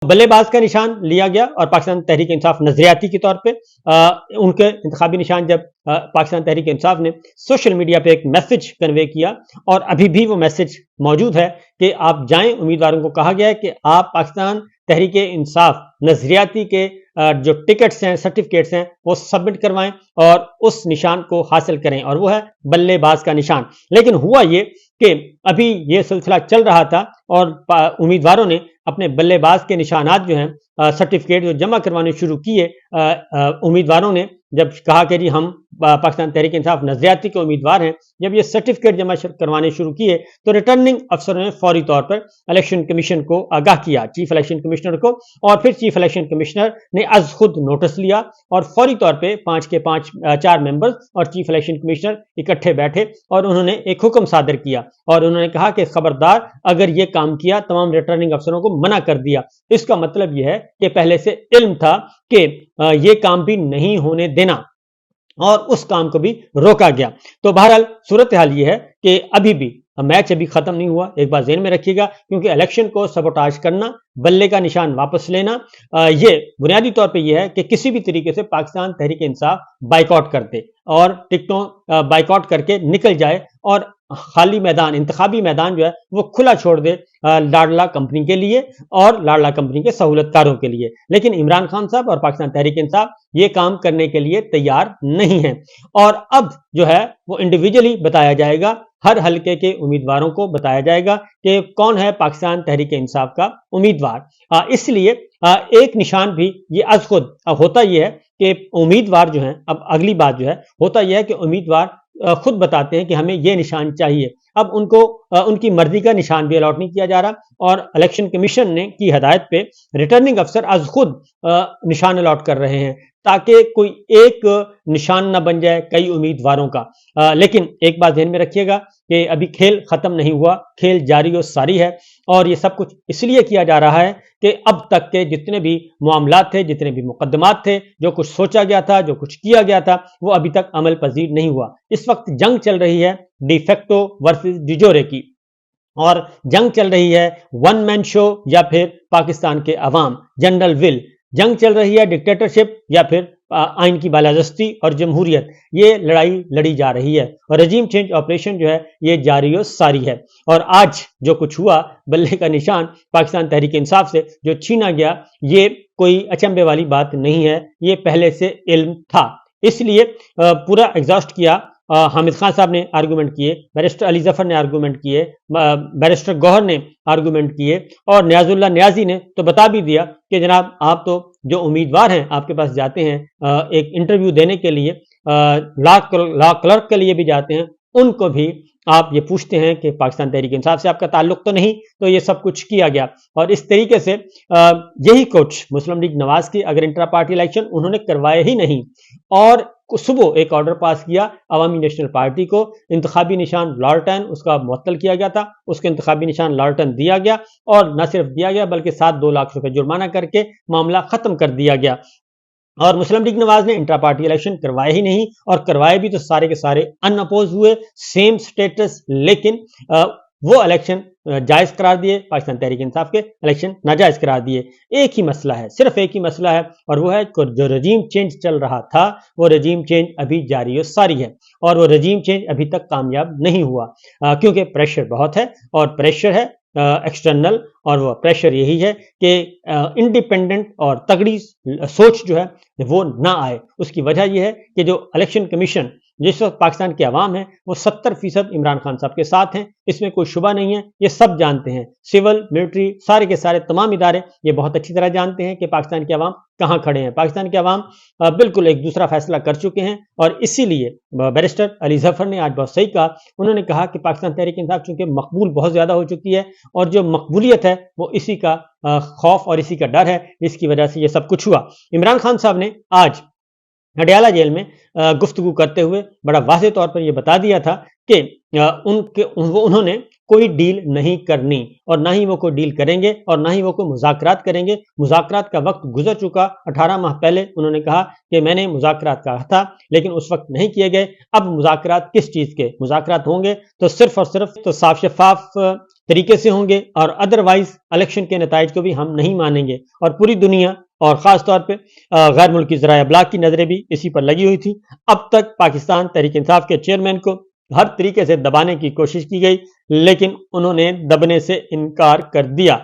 बल्लेबाज का निशान लिया गया और पाकिस्तान तहरीक इंसाफ नजरियाती के तौर पे उनके इंतखाबी निशान जब पाकिस्तान तहरीक इंसाफ ने सोशल मीडिया पे एक मैसेज कन्वे किया और अभी भी वो मैसेज मौजूद है कि आप जाएं, उम्मीदवारों को कहा गया है कि आप पाकिस्तान तहरीक इंसाफ नजरियाती के जो टिकट्स हैं, सर्टिफिकेट्स हैं, वो सबमिट करवाएं और उस निशान को हासिल करें, और वो है बल्लेबाज का निशान। लेकिन हुआ ये कि अभी ये सिलसिला चल रहा था और उम्मीदवारों ने अपने बल्लेबाज के निशानात जो हैं सर्टिफिकेट जो जमा करवाने शुरू किए, उम्मीदवारों ने जब कहा कि जी हम पाकिस्तान तहरीक इंसाफ नजरियाती के उम्मीदवार हैं, जब ये सर्टिफिकेट जमा करवाने शुरू किए तो रिटर्निंग अफसरों ने फौरी तौर पर इलेक्शन कमीशन को आगाह किया, चीफ इलेक्शन कमिश्नर को, और फिर चीफ इलेक्शन कमिश्नर ने अज खुद नोटिस लिया और फौरी तौर पे 5 के 5 4 मेंबर्स और चीफ इलेक्शन कमिश्नर इकट्ठे बैठे और उन्होंने एक हुक्म सादर किया और उन्होंने कहा कि खबरदार अगर ये काम किया, तमाम रिटर्निंग अफसरों को मना कर दिया। इसका मतलब यह है कि पहले से इल्म था कि ये काम भी नहीं होने देना और उस काम को भी रोका गया। तो बहरहाल सूरत हाल ये है कि अभी भी मैच अभी खत्म नहीं हुआ, एक बार ज़हन में रखिएगा, क्योंकि इलेक्शन को सबोटाज करना, बल्ले का निशान वापस लेना, ये बुनियादी तौर पे ये है कि किसी भी तरीके से पाकिस्तान तहरीक इंसाफ बाइकआउट कर दे और टिकटों बाइकआउट करके निकल जाए और खाली मैदान, इंतखाबी मैदान जो है वो खुला छोड़ दे लाडला कंपनी के लिए और लाडला कंपनी के सहूलतकारों के लिए। लेकिन इमरान खान साहब और पाकिस्तान तहरीक इंसाफ ये काम करने के लिए तैयार नहीं है और अब जो है वो इंडिविजुअली बताया जाएगा, हर हलके के उम्मीदवारों को बताया जाएगा कि कौन है पाकिस्तान तहरीक इंसाफ का उम्मीदवार। इसलिए एक निशान भी ये अज खुद होता यह है कि उम्मीदवार जो है, अब अगली बात जो है होता यह है कि उम्मीदवार खुद बताते हैं कि हमें ये निशान चाहिए। अब उनको उनकी मर्जी का निशान भी अलॉट नहीं किया जा रहा और इलेक्शन कमीशन ने की हदायत पे रिटर्निंग अफसर आज खुद निशान अलॉट कर रहे हैं ताकि कोई एक निशान ना बन जाए कई उम्मीदवारों का। लेकिन एक बात ध्यान में रखिएगा कि अभी खेल खत्म नहीं हुआ, खेल जारी और सारी है और ये सब कुछ इसलिए किया जा रहा है कि अब तक के जितने भी मामलात थे, जितने भी मुकदमात थे, जो कुछ सोचा गया था, जो कुछ किया गया था, वो अभी तक अमल पजीर नहीं हुआ। इस वक्त जंग चल रही है डिफेक्टो वर्सेस डिजोरे की, और जंग चल रही है वन मैन शो या फिर पाकिस्तान के अवाम, जनरल विल। जंग चल रही है डिक्टेटरशिप या फिर आइन की बालादस्ती और जमहूरियत। ये लड़ाई लड़ी जा रही है और रजीम चेंज ऑपरेशन जो है ये जारी और सारी है। और आज जो कुछ हुआ, बल्ले का निशान पाकिस्तान तहरीक इंसाफ से जो छीना गया, ये कोई अचंभे वाली बात नहीं है, ये पहले से इल्म था। इसलिए पूरा एग्जॉस्ट किया। हामिद खान साहब ने आर्गूमेंट किए, बैरिस्टर अली जफर ने आर्गूमेंट किए, बैरिस्टर गौहर ने आर्गूमेंट किए और न्याजुल्लाह न्याजी ने तो बता भी दिया कि जनाब आप तो जो उम्मीदवार हैं आपके पास जाते हैं एक इंटरव्यू देने के लिए, लॉ क्लर्क के लिए भी जाते हैं, उनको भी आप ये पूछते हैं कि पाकिस्तान तहरीक इंसाफ से आपका ताल्लुक तो नहीं, तो ये सब कुछ किया गया। और इस तरीके से यही कुछ मुस्लिम लीग नवाज की अगर इंट्रा पार्टी इलेक्शन उन्होंने करवाए ही नहीं और सुबह एक ऑर्डर पास किया अवामी नेशनल पार्टी को, इंतखाबी निशान लॉर्टन उसका मुअत्तल किया गया था, उसके इंतखाबी निशान लॉर्टन दिया गया और न सिर्फ दिया गया बल्कि 7-2 लाख रुपए जुर्माना करके मामला खत्म कर दिया गया। और मुस्लिम लीग नवाज ने इंट्रा पार्टी इलेक्शन करवाए ही नहीं, और करवाए भी तो सारे के सारे अनअपोज हुए, सेम स्टेटस, लेकिन वो इलेक्शन जायज करार दिए, पाकिस्तान तहरीक इंसाफ के इलेक्शन नाजायज करार दिए। एक ही मसला है, सिर्फ एक ही मसला है, और वो है जो रजीम चेंज चल रहा था वो रजीम चेंज अभी जारी और सारी है और वो रजीम चेंज अभी तक कामयाब नहीं हुआ क्योंकि प्रेशर बहुत है और प्रेशर है एक्सटर्नल, और वो प्रेशर यही है कि इंडिपेंडेंट और तगड़ी सोच जो है वो ना आए। उसकी वजह यह है कि जो इलेक्शन कमीशन जिस वक्त पाकिस्तान के अवाम है वो 70% इमरान खान साहब के साथ हैं, इसमें कोई शुबा नहीं है, ये सब जानते हैं। सिविल मिलिट्री सारे के सारे तमाम इदारे ये बहुत अच्छी तरह जानते हैं कि पाकिस्तान के अवाम कहाँ खड़े हैं। पाकिस्तान के अवाम बिल्कुल एक दूसरा फैसला कर चुके हैं और इसीलिए बैरिस्टर अली जफर ने आज बहुत सही कहा, उन्होंने कहा कि पाकिस्तान तहरीक इंसाफ चूंकि मकबूल बहुत ज्यादा हो चुकी है और जो मकबूलियत है वो इसी का खौफ और इसी का डर है, जिसकी वजह से ये सब कुछ हुआ। इमरान खान साहब ने आज अडयाला जेल में गुफ्तगू करते हुए बड़ा वाज़ेह तौर पर यह बता दिया था कि उन्होंने कोई डील नहीं करनी और ना ही वो कोई डील करेंगे और ना ही वो कोई मुज़ाकरात करेंगे। मुज़ाकरात का वक्त गुजर चुका, 18 माह पहले उन्होंने कहा कि मैंने मुज़ाकरात कहा था लेकिन उस वक्त नहीं किए गए। अब मुज़ाकरात किस चीज़ के मुज़ाकरात होंगे? तो सिर्फ और सिर्फ तो साफ शफाफ طریقے سے ہوں گے اور ادروائز الیکشن کے نتائج کو بھی ہم نہیں مانیں گے. اور پوری دنیا اور خاص طور پہ غیر ملکی ذرائع ابلاغ کی نظریں بھی اسی پر لگی ہوئی تھی. اب تک پاکستان تحریک انصاف کے چیئرمین کو ہر طریقے سے دبانے کی کوشش کی گئی لیکن انہوں نے دبنے سے انکار کر دیا.